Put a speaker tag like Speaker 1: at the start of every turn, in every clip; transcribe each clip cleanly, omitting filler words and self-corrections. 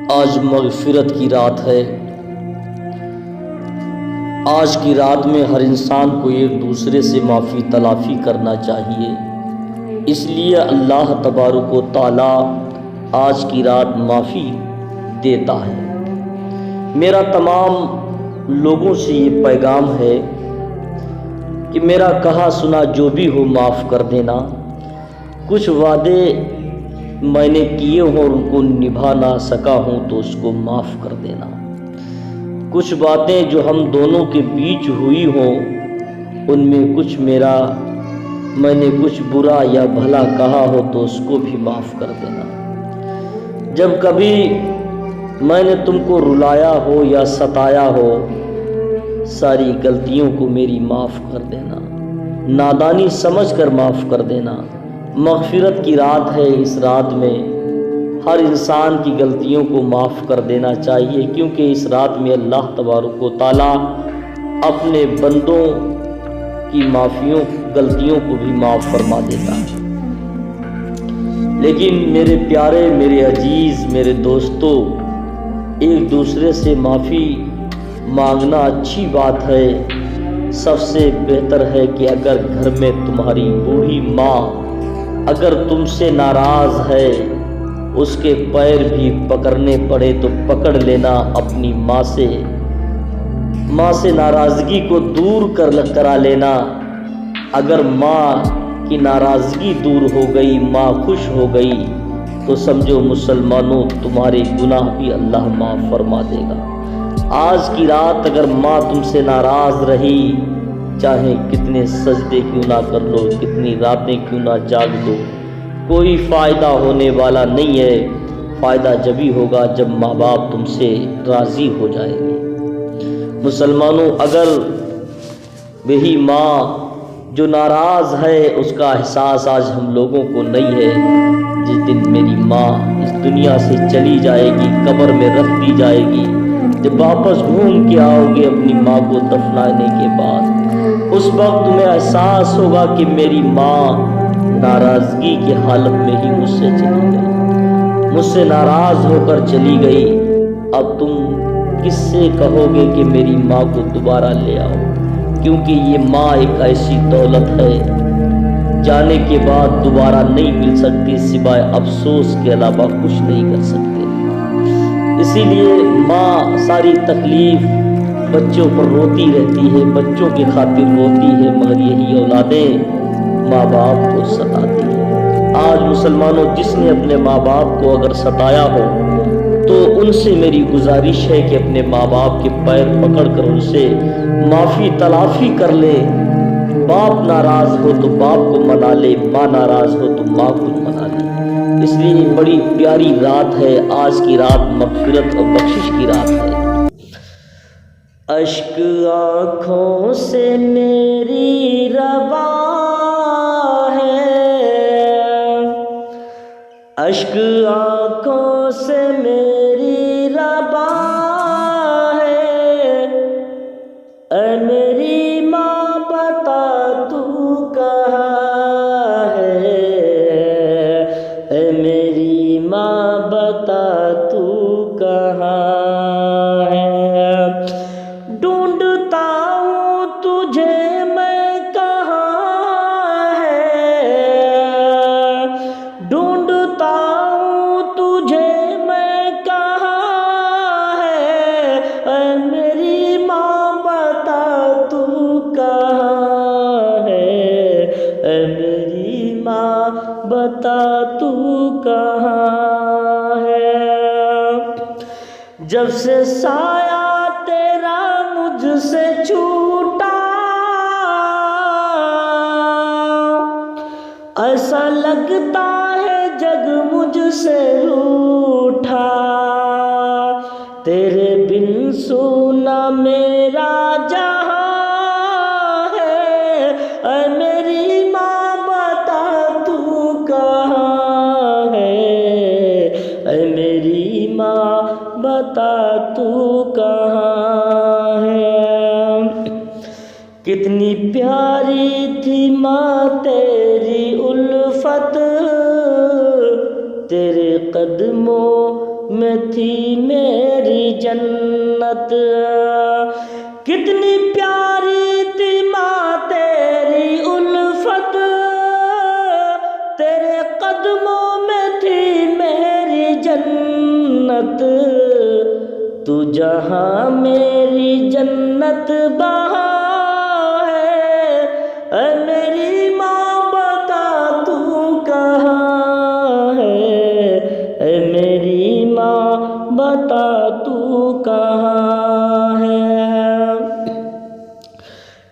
Speaker 1: आज मग़फ़िरत की रात है। आज की रात में हर इंसान को एक दूसरे से माफ़ी तलाफ़ी करना चाहिए। इसलिए अल्लाह तबारक व तआला आज की रात माफ़ी देता है। मेरा तमाम लोगों से ये पैगाम है कि मेरा कहा सुना जो भी हो माफ़ कर देना। कुछ वादे मैंने किए हों और उनको निभा ना सका हूँ तो उसको माफ़ कर देना। कुछ बातें जो हम दोनों के बीच हुई हों उनमें कुछ मैंने कुछ बुरा या भला कहा हो तो उसको भी माफ़ कर देना। जब कभी मैंने तुमको रुलाया हो या सताया हो, सारी गलतियों को मेरी माफ़ कर देना। नादानी समझकर माफ़ कर देना। मग़फ़िरत की रात है। इस रात में हर इंसान की गलतियों को माफ़ कर देना चाहिए, क्योंकि इस रात में अल्लाह तबारक व तआला अपने बंदों की गलतियों को भी माफ़ फरमा देता है। लेकिन मेरे प्यारे, मेरे अजीज़, मेरे दोस्तों, एक दूसरे से माफ़ी मांगना अच्छी बात है। सबसे बेहतर है कि अगर घर में तुम्हारी बूढ़ी माँ अगर तुमसे नाराज़ है, उसके पैर भी पकड़ने पड़े तो पकड़ लेना। अपनी माँ से नाराज़गी को दूर करा लेना। अगर माँ की नाराज़गी दूर हो गई, माँ खुश हो गई, तो समझो मुसलमानों तुम्हारे गुनाह भी अल्लाह माफ़ फरमा देगा। आज की रात अगर माँ तुमसे नाराज़ रही, चाहे कितने सजदे क्यों ना कर लो, कितनी रातें क्यों ना जाग लो, कोई फ़ायदा होने वाला नहीं है। फ़ायदा जब ही होगा जब माँ बाप तुमसे राज़ी हो जाएंगे। मुसलमानों, अगर वही माँ जो नाराज़ है उसका एहसास आज हम लोगों को नहीं है, जिस दिन मेरी माँ इस दुनिया से चली जाएगी, कब्र में रख दी जाएगी, जब वापस घूम के आओगे अपनी माँ को दफनाने के बाद, उस वक्त तुम्हें एहसास होगा कि मेरी माँ नाराज़गी की हालत में ही मुझसे चली गई, मुझसे नाराज़ होकर चली गई। अब तुम किससे कहोगे कि मेरी माँ को दोबारा ले आओ, क्योंकि ये माँ एक ऐसी दौलत है जाने के बाद दोबारा नहीं मिल सकती, सिवाय अफसोस के अलावा कुछ नहीं कर सकते। इसीलिए माँ सारी तकलीफ़ बच्चों पर रोती रहती है, बच्चों की खातिर रोती है, मगर यही औलादें माँ बाप को सताती है। आज मुसलमानों, जिसने अपने माँ बाप को अगर सताया हो तो उनसे मेरी गुजारिश है कि अपने माँ बाप के पैर पकड़कर उनसे माफ़ी तलाफ़ी कर ले। बाप नाराज़ हो तो बाप को मना ले, माँ नाराज़ हो तो माँ को मना ले। इसलिए बड़ी प्यारी रात है आज की रात, मग़फ़िरत और बख्शिश की रात है। अश्क आँखों से मेरी रवा है, अश्क आँखों से मेरी रवा है, ऐ मेरी माँ बता तू कहाँ है, ऐ मेरी माँ बता तू कहाँ है। ढूंढता हूँ तुझे मैं कहाँ है, ढूंढता हूँ तुझे मैं कहाँ है, ऐ मेरी माँ बता तू कहाँ है, ऐ मेरी माँ बता तू कहाँ है। जब से साया तेरा मुझसे छूटा, ऐसा लगता है जग मुझसे रूठा, तेरे बिन सूना मेरा जहां है, ऐ मेरी माँ बता तू कहाँ है, ऐ मेरी माँ बता तू कहाँ है। कितनी प्यारी थी माँ तेरी उल्फत, तेरे कदमों में थी मेरी जन्नत। कितनी प्यारी थी माँ तेरी उल्फत, तेरे कदमों में थी मेरी जन्नत। तू जहाँ मेरी जन्नत बहाँ है, ऐ मेरी माँ बता तू कहाँ है, ऐ मेरी माँ बता तू कहाँ है।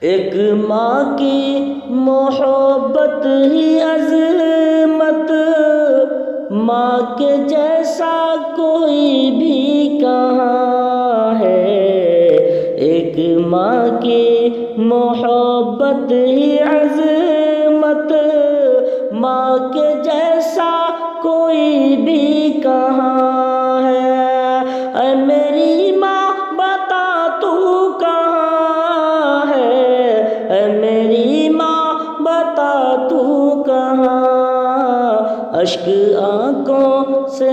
Speaker 1: एक माँ की मोहब्बत ही अज़मत, माँ के जैसा कोई भी कहाँ है। एक माँ की मोहब्बत ही अज़मत, माँ के जैसा कोई भी कहाँ है। ऐ मेरी माँ बता तू कहाँ है, ऐ मेरी माँ बता तू कहाँ। अश्क आँखों से